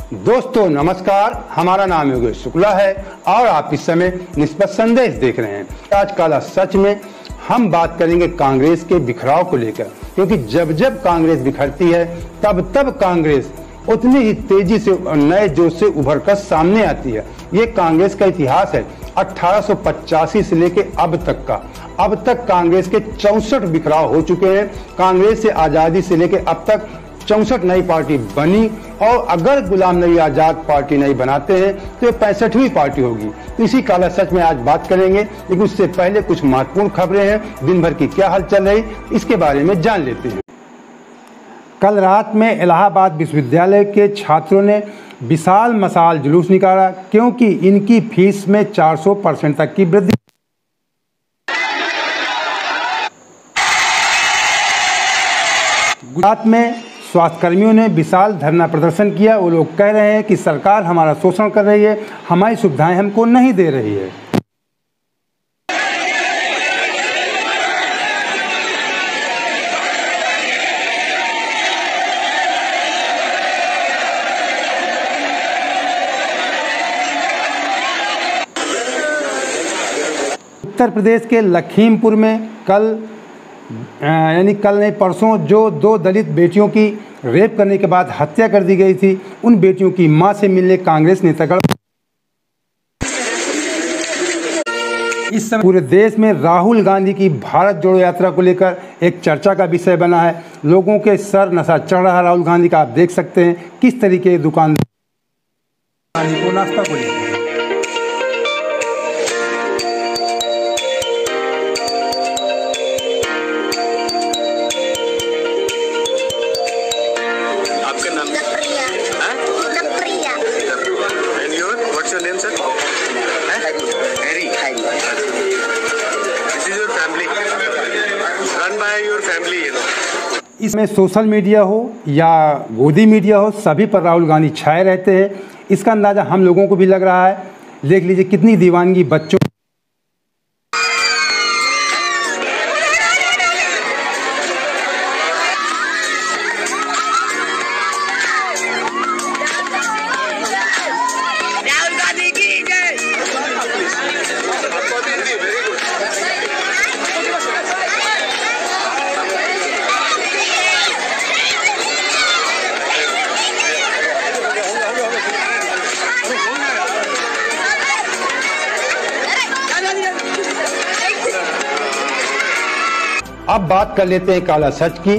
दोस्तों नमस्कार, हमारा नाम योगेश शुक्ला है और आप इस समय निष्पक्ष संदेश देख रहे हैं। आज काला सच में हम बात करेंगे कांग्रेस के बिखराव को लेकर, क्योंकि जब जब कांग्रेस बिखरती है तब तब कांग्रेस उतनी ही तेजी से नए जोश से उभर कर सामने आती है। ये कांग्रेस का इतिहास है 1885 से लेके अब तक का। अब तक कांग्रेस के 64 बिखराव हो चुके हैं। कांग्रेस से आजादी से लेके अब तक 64 नई पार्टी बनी और अगर गुलाम नबी आजाद पार्टी नहीं बनाते हैं तो ये 65वीं पार्टी होगी। तो इसी काला सच में आज बात करेंगे, लेकिन उससे पहले कुछ महत्वपूर्ण खबरें हैं। दिन भर की क्या हलचल रही इसके बारे में जान लेते हैं। कल रात में इलाहाबाद विश्वविद्यालय के छात्रों ने विशाल मशाल जुलूस निकाला, क्योंकि इनकी फीस में 400% तक की वृद्धि। गुजरात में स्वास्थ्यकर्मियों ने विशाल धरना प्रदर्शन किया। वो लोग कह रहे हैं कि सरकार हमारा शोषण कर रही है, हमारी सुविधाएं हमको नहीं दे रही है। उत्तर प्रदेश के लखीमपुर में कल नहीं परसों जो 2 दलित बेटियों की रेप करने के बाद हत्या कर दी गई थी, उन बेटियों की मां से मिलने कांग्रेस नेतागण इस समय पूरे देश में राहुल गांधी की भारत जोड़ो यात्रा को लेकर एक चर्चा का विषय बना है। लोगों के सर नशा चढ़ रहा है राहुल गांधी का। आप देख सकते हैं किस तरीके की दुकानदार को नाश्ता को लेकर। इसमें सोशल मीडिया हो या गोदी मीडिया हो, सभी पर राहुल गांधी छाए रहते हैं। इसका अंदाज़ा हम लोगों को भी लग रहा है। देख लीजिए कितनी दीवानगी बच्चों। अब बात कर लेते हैं काला सच की,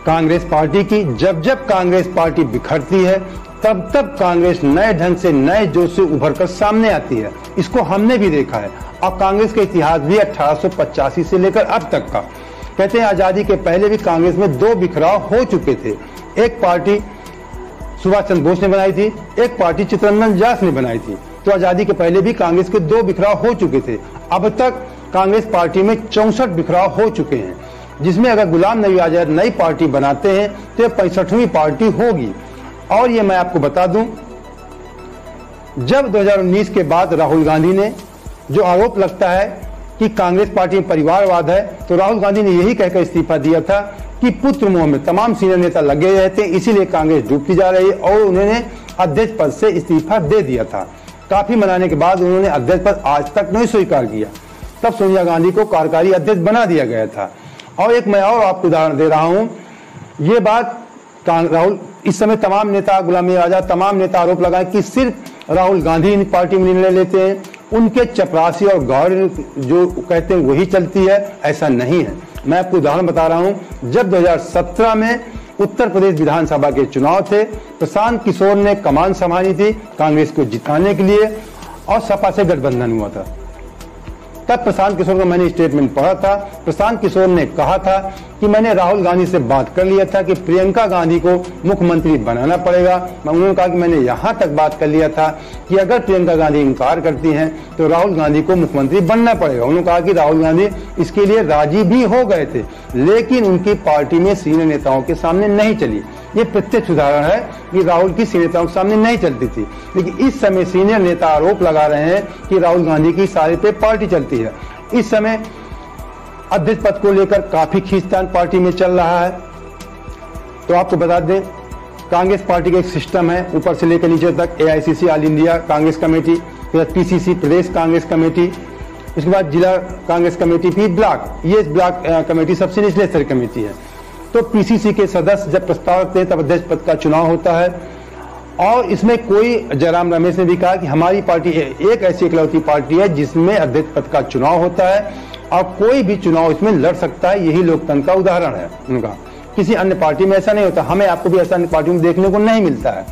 कांग्रेस पार्टी की। जब जब कांग्रेस पार्टी बिखरती है तब तब कांग्रेस नए ढंग से नए जोश से उभर कर सामने आती है। इसको हमने भी देखा है और कांग्रेस का इतिहास भी 1885 से लेकर अब तक का। कहते हैं आजादी के पहले भी कांग्रेस में 2 बिखराव हो चुके थे। एक पार्टी सुभाष चंद्र बोस ने बनाई थी, एक पार्टी चित्तरंजन दास ने बनाई थी। तो आजादी के पहले भी कांग्रेस के 2 बिखराव हो चुके थे। अब तक कांग्रेस पार्टी में 64 बिखराव हो चुके हैं, जिसमें अगर गुलाम नबी आजाद नई पार्टी बनाते हैं तो ये 65वीं पार्टी होगी। और ये मैं आपको बता दूं, जब 2019 के बाद राहुल गांधी ने जो आरोप लगता है कि कांग्रेस पार्टी में परिवारवाद है, तो राहुल गांधी ने यही कहकर इस्तीफा दिया था कि पुत्र मोह में तमाम सीनियर नेता लगे रहते हैं, इसीलिए कांग्रेस डूबती जा रही है, और उन्होंने अध्यक्ष पद से इस्तीफा दे दिया था। काफी मनाने के बाद उन्होंने अध्यक्ष पद आज तक नहीं स्वीकार किया। तब सोनिया गांधी को कार्यकारी अध्यक्ष बना दिया गया था। और एक मैं और आपको उदाहरण दे रहा हूं, ये बात राहुल इस समय तमाम नेता, गुलाम नबी आजाद, तमाम नेता आरोप लगाए कि सिर्फ राहुल गांधी पार्टी में निर्णय लेते हैं, उनके चपरासी और गौर जो कहते हैं वही चलती है। ऐसा नहीं है। मैं आपको उदाहरण बता रहा हूं, जब 2017 में उत्तर प्रदेश विधानसभा के चुनाव थे, प्रशांत किशोर ने कमान संभाली थी कांग्रेस को जिताने के लिए और सपा से गठबंधन हुआ था। तब प्रशांत किशोर का मैंने स्टेटमेंट पढ़ा था। प्रशांत किशोर ने कहा था कि मैंने राहुल गांधी से बात कर लिया था कि प्रियंका गांधी को मुख्यमंत्री बनाना पड़ेगा। उन्होंने कहा कि मैंने यहां तक बात कर लिया था कि अगर प्रियंका गांधी इनकार करती हैं तो राहुल गांधी को मुख्यमंत्री बनना पड़ेगा। उन्होंने कहा कि राहुल गांधी इसके लिए राजी भी हो गए थे, लेकिन उनकी पार्टी में सीनियर नेताओं के सामने नहीं चली। ये प्रत्यक्ष उदाहरण है कि राहुल की सीनियर नेताओं के सामने नहीं चलती थी। लेकिन इस समय सीनियर नेता आरोप लगा रहे हैं कि राहुल गांधी की सारे पे पार्टी चलती है। इस समय अध्यक्ष पद को लेकर काफी खींचतान पार्टी में चल रहा है। तो आपको बता दें, कांग्रेस पार्टी का एक सिस्टम है, ऊपर से लेकर नीचे तक। AICC all India Congress committee, फिर PCC प्रदेश कांग्रेस कमेटी, उसके बाद जिला कांग्रेस कमेटी, फिर ब्लॉक, ये ब्लॉक कमेटी सबसे निचले स्तर कमेटी है। तो PCC के सदस्य जब प्रस्ताव रखते हैं तब अध्यक्ष पद का चुनाव होता है। और इसमें कोई, जयराम रमेश ने भी कहा कि हमारी पार्टी एक ऐसी इकलौती पार्टी है जिसमें अध्यक्ष पद का चुनाव होता है और कोई भी चुनाव इसमें लड़ सकता है। यही लोकतंत्र का उदाहरण है उनका। किसी अन्य पार्टी में ऐसा नहीं होता, हमें आपको भी ऐसा अन्य पार्टियों में देखने को नहीं मिलता है।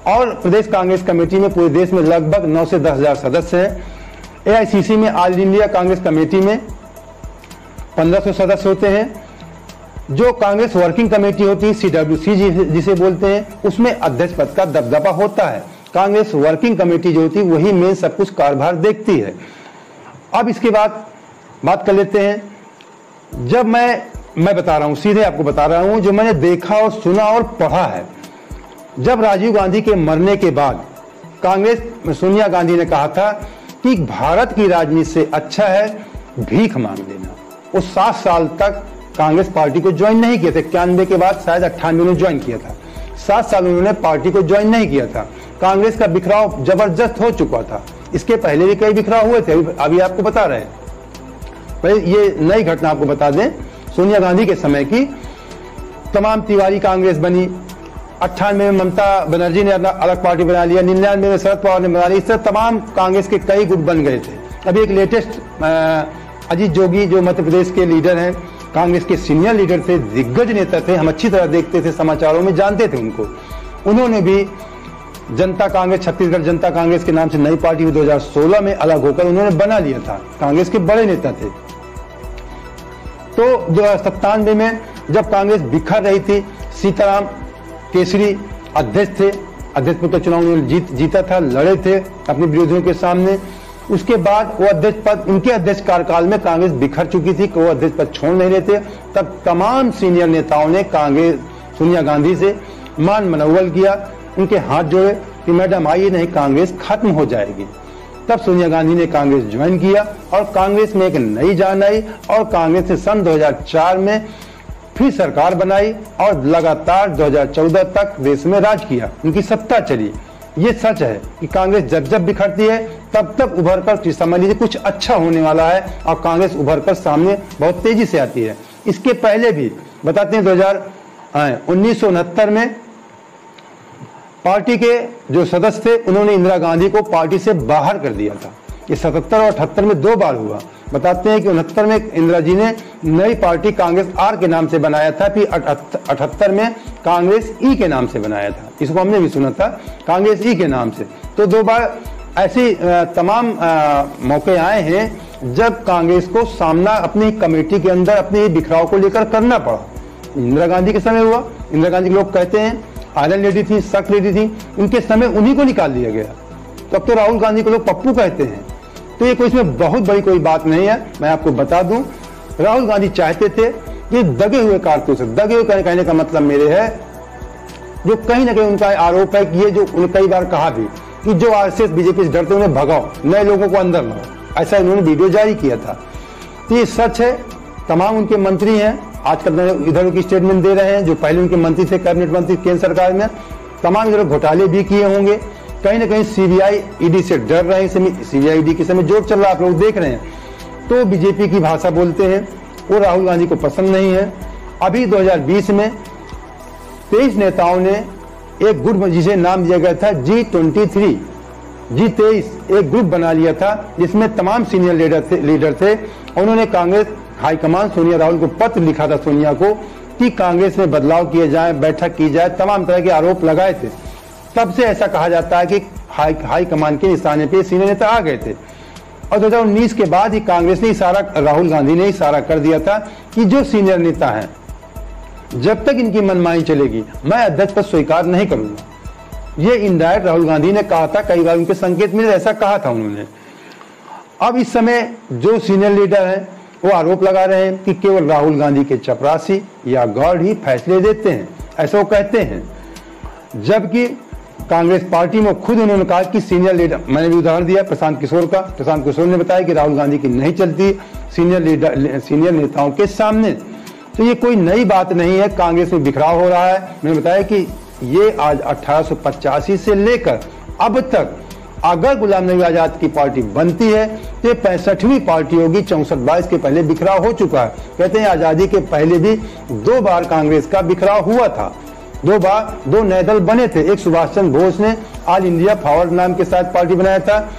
और प्रदेश कांग्रेस कमेटी में पूरे देश में लगभग 9 से 10 हजार सदस्य हैं। AICC में ऑल इंडिया कांग्रेस कमेटी में 1500 सदस्य होते हैं। जो कांग्रेस वर्किंग कमेटी होती है, CWC जिसे बोलते हैं, उसमें अध्यक्ष पद का दबदबा होता है। कांग्रेस वर्किंग कमेटी जो होती है वही मेन सब कुछ कारभार देखती है। अब इसके बाद बात कर लेते हैं, जब मैं बता रहा हूं, सीधे आपको बता रहा हूं जो मैंने देखा और सुना और पढ़ा है। जब राजीव गांधी के मरने के बाद कांग्रेस में सोनिया गांधी ने कहा था कि भारत की राजनीति से अच्छा है भीख मांग लेना। वो 7 साल तक कांग्रेस पार्टी को ज्वाइन नहीं किया था। 91 के बाद शायद 98 में ज्वाइन किया था। 7 साल उन्होंने पार्टी को ज्वाइन नहीं किया था। कांग्रेस का बिखराव जबरदस्त हो चुका था। इसके पहले भी कई बिखराव हुए थे, अभी आपको बता रहे हैं। पहले ये नई घटना आपको बता दें, सोनिया गांधी के समय की तमाम तिवारी कांग्रेस बनी। 98 में ममता बनर्जी ने अलग पार्टी बना लिया। 99 में शरद पवार ने बना लिया। इस तरह तमाम कांग्रेस के कई गुट बन गए थे। अभी एक लेटेस्ट अजीत जोगी जो मध्य प्रदेश के लीडर हैं, कांग्रेस के सीनियर लीडर थे, दिग्गज नेता थे, हम अच्छी तरह देखते थे, समाचारों में जानते थे उनको। उन्होंने भी जनता कांग्रेस, छत्तीसगढ़ जनता कांग्रेस के नाम से नई पार्टी 2016 में अलग होकर उन्होंने बना लिया था। कांग्रेस के बड़े नेता थे। तो 1997 में जब कांग्रेस बिखर रही थी, सीताराम केसरी अध्यक्ष थे। अध्यक्ष पद का चुनाव उन्होंने जीता था, लड़े थे अपने विरोधियों के सामने। उसके बाद वो अध्यक्ष पद, उनके अध्यक्ष कार्यकाल में कांग्रेस बिखर चुकी थी, वो अध्यक्ष पद छोड़ नहीं रहे थे। तब तमाम सीनियर नेताओं ने कांग्रेस सोनिया गांधी से मान मनौवल किया, उनके हाथ जोड़े कि मैडम आइए, नहीं कांग्रेस खत्म हो जाएगी। तब सोनिया गांधी ने कांग्रेस ज्वाइन किया और कांग्रेस में एक नई जान आई और कांग्रेस ने सन 2004 में फिर सरकार बनाई और लगातार 2014 तक देश में राज किया, उनकी सत्ता चली। ये सच है कि कांग्रेस जब जब बिखरती है तब तब उभर कर, समझ लीजिए कुछ अच्छा होने वाला है और कांग्रेस उभर कर सामने बहुत तेजी से आती है। इसके पहले भी बताते हैं, 1969 में पार्टी के जो सदस्य थे उन्होंने इंदिरा गांधी को पार्टी से बाहर कर दिया था। ये 77 और 78 में 2 बार हुआ। बताते हैं कि 69 में इंदिरा जी ने नई पार्टी कांग्रेस आर के नाम से बनाया था, फिर 78 में कांग्रेस ई के नाम से बनाया था। इसको हमने भी सुना था, कांग्रेस ई के नाम से। तो 2 बार ऐसी तमाम मौके आए हैं जब कांग्रेस को सामना अपनी कमेटी के अंदर अपने बिखराव को लेकर करना पड़ा। इंदिरा गांधी के समय हुआ। इंदिरा गांधी के लोग कहते हैं आयरन लेडी थी, सख्त लेडी थी, उनके समय उन्हीं को निकाल दिया गया। तब तो राहुल गांधी को लोग पप्पू कहते हैं। तो ये कोई इसमें बहुत बड़ी कोई बात नहीं है। मैं आपको बता दूं, राहुल गांधी चाहते थे ये दगे हुए कारतूस, दगे हुए कहने का मतलब मेरे है, जो कहीं ना कहीं उनका आरोप है कि ये जो उन्होंने कई बार कहा भी कि जो RSS बीजेपी से डरते उन्हें भगाओ, नए लोगों को अंदर लाओ, ऐसा उन्होंने वीडियो जारी किया था। तो ये सच है। तमाम उनके मंत्री हैं, आजकल इधर की स्टेटमेंट दे रहे हैं, जो पहले उनके मंत्री थे, कैबिनेट मंत्री केंद्र सरकार में, तमाम इधर घोटाले भी किए होंगे। कहीं ना कहीं CBI ED से डर रहे हैं। CBI ED के समय जोर चल रहा है, आप लोग देख रहे हैं। तो बीजेपी की भाषा बोलते हैं, वो राहुल गांधी को पसंद नहीं है। अभी 2020 में 23 नेताओं ने एक ग्रुप जिसे नाम दिया गया था G23 एक ग्रुप बना लिया था, जिसमें तमाम सीनियर लीडर थे। उन्होंने कांग्रेस हाईकमान सोनिया राहुल को पत्र लिखा था, सोनिया को, कि कांग्रेस में बदलाव किए जाए, बैठक की जाए, तमाम तरह के आरोप लगाए थे। तब से ऐसा कहा जाता है कि हाईकमान के निशाने पे सीनियर नेता आ गए थे। और 2019 के बाद ही कांग्रेस ने इशारा, राहुल गांधी ने इशारा कर दिया था कि जो सीनियर नेता हैं, जब तक इनकी मनमानी चलेगी मैं अध्यक्ष पद स्वीकार नहीं करूंगा। ये इनडायरेक्ट राहुल गांधी ने कहा था, कई बार उनके संकेत मिले, ऐसा कहा था उन्होंने। अब इस समय जो सीनियर लीडर हैं वो आरोप लगा रहे हैं कि केवल राहुल गांधी के चपरासी या गॉड ही फैसले देते हैं, ऐसा वो कहते हैं। जबकि कांग्रेस पार्टी में खुद उन्होंने कहा कि सीनियर लीडर, मैंने भी उदाहरण दिया प्रशांत किशोर का, प्रशांत किशोर ने बताया कि राहुल गांधी की नहीं चलती सीनियर नेताओं के सामने। तो ये कोई नई बात नहीं है, कांग्रेस में बिखराव हो रहा है। मैंने बताया कि ये आज 1885 से लेकर अब तक अगर गुलाम नबी आजाद की पार्टी बनती है तो ये 65वीं पार्टी होगी। 64-22 के पहले बिखराव हो चुका है। कहते हैं आजादी के पहले भी 2 बार कांग्रेस का बिखराव हुआ था, 2 बार 2 नए दल बने थे। एक सुभाष चंद्र बोस ने ऑल इंडिया फॉरवर्ड नाम के साथ पार्टी बनाया था,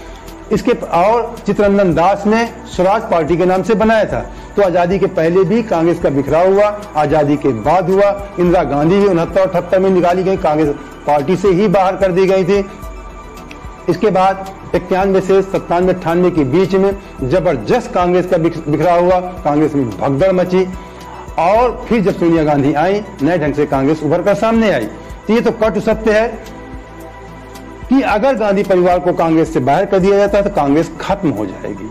इसके और चित्तरंजन दास ने स्वराज पार्टी के नाम से बनाया था। तो आजादी के पहले भी कांग्रेस का बिखराव हुआ, आजादी के बाद हुआ। इंदिरा गांधी भी 69-78 में निकाली गई, कांग्रेस पार्टी से ही बाहर कर दी गई थी। इसके बाद 91 से 97-98 के बीच में जबरदस्त कांग्रेस का बिखराव हुआ, कांग्रेस में भगदड़ मची। और फिर जब सोनिया गांधी आई, नए ढंग से कांग्रेस उभर कर सामने आई। तो ये तो कटु सत्य है कि अगर गांधी परिवार को कांग्रेस से बाहर कर दिया जाता है तो कांग्रेस खत्म हो जाएगी।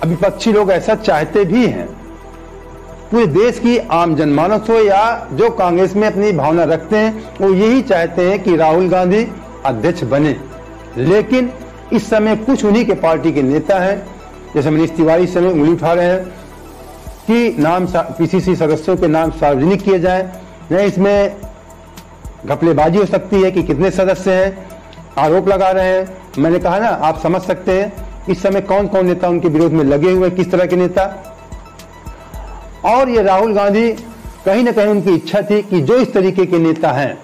अब विपक्षी लोग ऐसा चाहते भी हैं। पूरे देश की आम जनमानस हो या जो कांग्रेस में अपनी भावना रखते हैं, वो यही चाहते हैं कि राहुल गांधी अध्यक्ष बने। लेकिन इस समय कुछ उन्हीं के पार्टी के नेता हैं, जैसे मनीष तिवारी इस समय उंगली उठा रहे हैं कि नाम पीसीसी सदस्यों के नाम सार्वजनिक किए जाएं। नहीं, इसमें घपलेबाजी हो सकती है कि कितने सदस्य हैं, आरोप लगा रहे हैं। मैंने कहा ना, आप समझ सकते हैं इस समय कौन कौन नेता उनके विरोध में लगे हुए, किस तरह के नेता। और ये राहुल गांधी कहीं ना कहीं उनकी इच्छा थी कि जो इस तरीके के नेता हैं,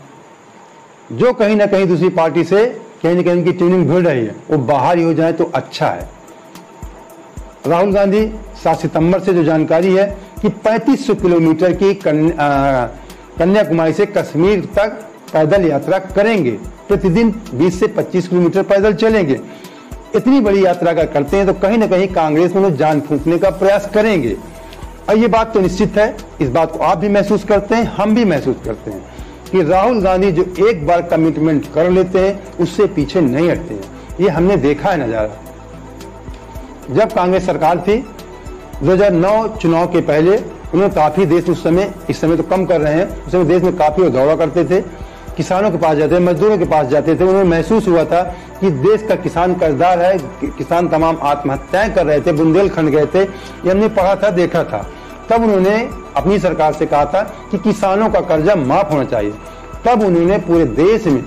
जो कहीं ना कहीं दूसरी पार्टी से कहीं ना कहीं उनकी ट्यूनिंग भिड़ रही है, वो बाहर ही हो जाए तो अच्छा है। राहुल गांधी 7 सितंबर से जो जानकारी है कि 3500 किलोमीटर की कन्याकुमारी से कश्मीर तक पैदल यात्रा करेंगे। प्रतिदिन 20 से 25 किलोमीटर पैदल चलेंगे। इतनी बड़ी यात्रा का करते हैं तो कहीं ना कहीं कांग्रेस में जान फूंकने का प्रयास करेंगे। और ये बात तो निश्चित है, इस बात को आप भी महसूस करते हैं, हम भी महसूस करते हैं कि राहुल गांधी जो एक बार कमिटमेंट कर लेते हैं उससे पीछे नहीं हटते हैं। ये हमने देखा है नजारा। जब कांग्रेस सरकार थी 2009 चुनाव के पहले, उन्होंने काफी देश उस समय, इस समय तो कम कर रहे हैं, उस समय देश में काफी दौरा करते थे, किसानों के पास जाते, मजदूरों के पास जाते थे। उन्हें महसूस हुआ था कि देश का किसान कर्जदार है, किसान तमाम आत्महत्याएं कर रहे थे, बुंदेलखंड गए थे, ये हमने पढ़ा था, देखा था। तब उन्होंने अपनी सरकार से कहा था कि किसानों का कर्जा माफ होना चाहिए। तब उन्होंने पूरे देश में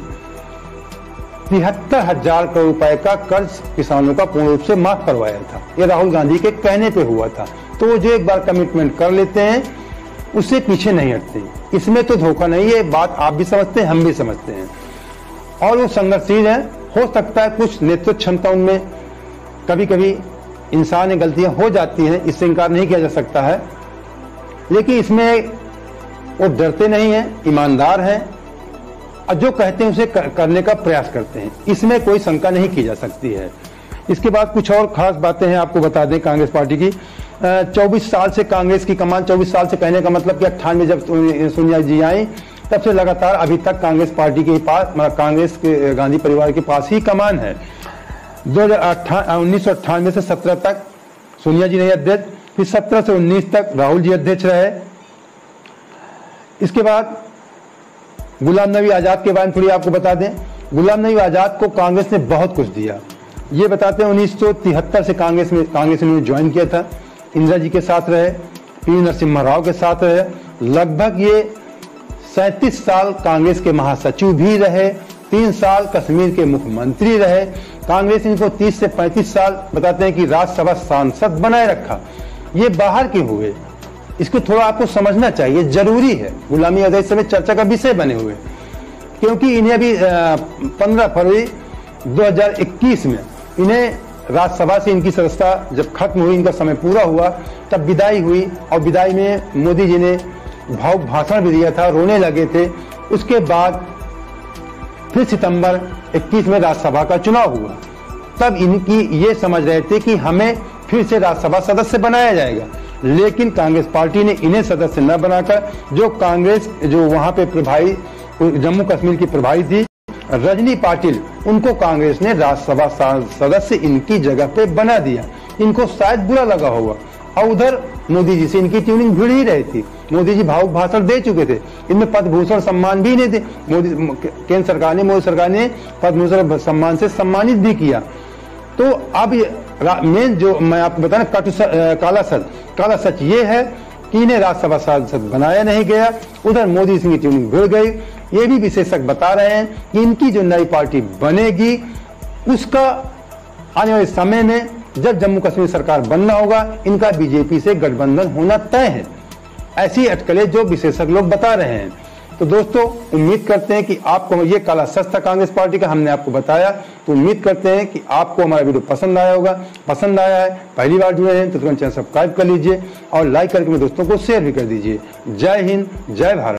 73,000 करोड़ रुपए का कर्ज किसानों का पूर्ण रूप से माफ करवाया था। ये राहुल गांधी के कहने पे हुआ था। तो वो जो एक बार कमिटमेंट कर लेते हैं उससे पीछे नहीं हटते। इसमें तो धोखा नहीं है, बात आप भी समझते हैं, हम भी समझते हैं। और वो संघर्षशील है। हो सकता है कुछ नेतृत्व क्षमता उनमें कभी कभी इंसान गलतियां हो जाती हैं, इससे इनकार नहीं किया जा सकता है, लेकिन इसमें वो डरते नहीं हैं, ईमानदार हैं और जो कहते हैं उसे करने का प्रयास करते हैं। इसमें कोई शंका नहीं की जा सकती है। इसके बाद कुछ और खास बातें हैं, आपको बता दें कांग्रेस पार्टी की। 24 साल से कांग्रेस की कमान, 24 साल से कहने का मतलब कि 98 जब सोनिया जी आई तब से लगातार अभी तक कांग्रेस पार्टी के पास, कांग्रेस के गांधी परिवार के पास ही कमान है। 1998 से 17 तक सोनिया जी रहे अध्यक्ष, फिर 17 से 19 तक राहुल जी अध्यक्ष रहे। इसके बाद गुलाम नबी आजाद के बारे में थोड़ी आपको बता दें। गुलाम नबी आजाद को कांग्रेस ने बहुत कुछ दिया। ये बताते हैं 1973 से कांग्रेस ने ज्वाइन किया था, इंदिरा जी के साथ रहे, पी नरसिम्हा राव के साथ रहे, लगभग ये 37 साल कांग्रेस के महासचिव भी रहे, 3 साल कश्मीर के मुख्यमंत्री रहे। कांग्रेस ने इनको 30 से 35 साल बताते हैं कि राज्यसभा सांसद बनाए रखा। ये बाहर के हुए, इसको थोड़ा आपको समझना चाहिए, जरूरी है। गुलामी आजाद समय चर्चा का विषय बने हुए, क्योंकि इन्हें अभी 15 फरवरी 2021 में इन्हें राज्यसभा से इनकी सदस्यता जब खत्म हुई, इनका समय पूरा हुआ, तब विदाई हुई और विदाई में मोदी जी ने भावुक भाषण भी दिया था, रोने लगे थे। उसके बाद फिर सितंबर 21 में राज्यसभा का चुनाव हुआ। तब इनकी ये समझ रहे थे कि हमें फिर से राज्यसभा सदस्य बनाया जाएगा, लेकिन कांग्रेस पार्टी ने इन्हें सदस्य न बनाकर जो वहां पे प्रभारी, जम्मू कश्मीर की प्रभारी थी रजनी पाटिल, उनको कांग्रेस ने राज्यसभा सदस्य इनकी जगह पे बना दिया। इनको शायद बुरा लगा होगा। और उधर मोदी जी से इनकी ट्यूनिंग भिड़ ही रही थी। मोदी जी भावुक भाषण दे चुके थे, इनमें पद्म भूषण सम्मान भी नहीं थे। केंद्र सरकार ने, मोदी सरकार ने पद्म भूषण सम्मान से सम्मानित भी किया। तो अब मेन जो मैं आपको बताना काला सच ये है कि इन्हें राज्यसभा सांसद बनाया नहीं गया। उधर मोदी सिंह की ट्यूनिंग भिड़ गई। ये भी विशेषज्ञ बता रहे हैं कि इनकी जो नई पार्टी बनेगी उसका आने वाले समय में जब जम्मू कश्मीर सरकार बनना होगा, इनका बीजेपी से गठबंधन होना तय है। ऐसी अटकलें जो विशेषज्ञ लोग बता रहे हैं। तो दोस्तों, उम्मीद करते हैं कि आपको ये काला सच था कांग्रेस पार्टी का, हमने आपको बताया। तो उम्मीद करते हैं कि आपको हमारा वीडियो पसंद आया होगा। पसंद आया है, पहली बार जुड़े हैं तो तुरंत चैनल सब्सक्राइब कर लीजिए और लाइक करके मेरे दोस्तों को शेयर भी कर दीजिए। जय हिंद, जय भारत।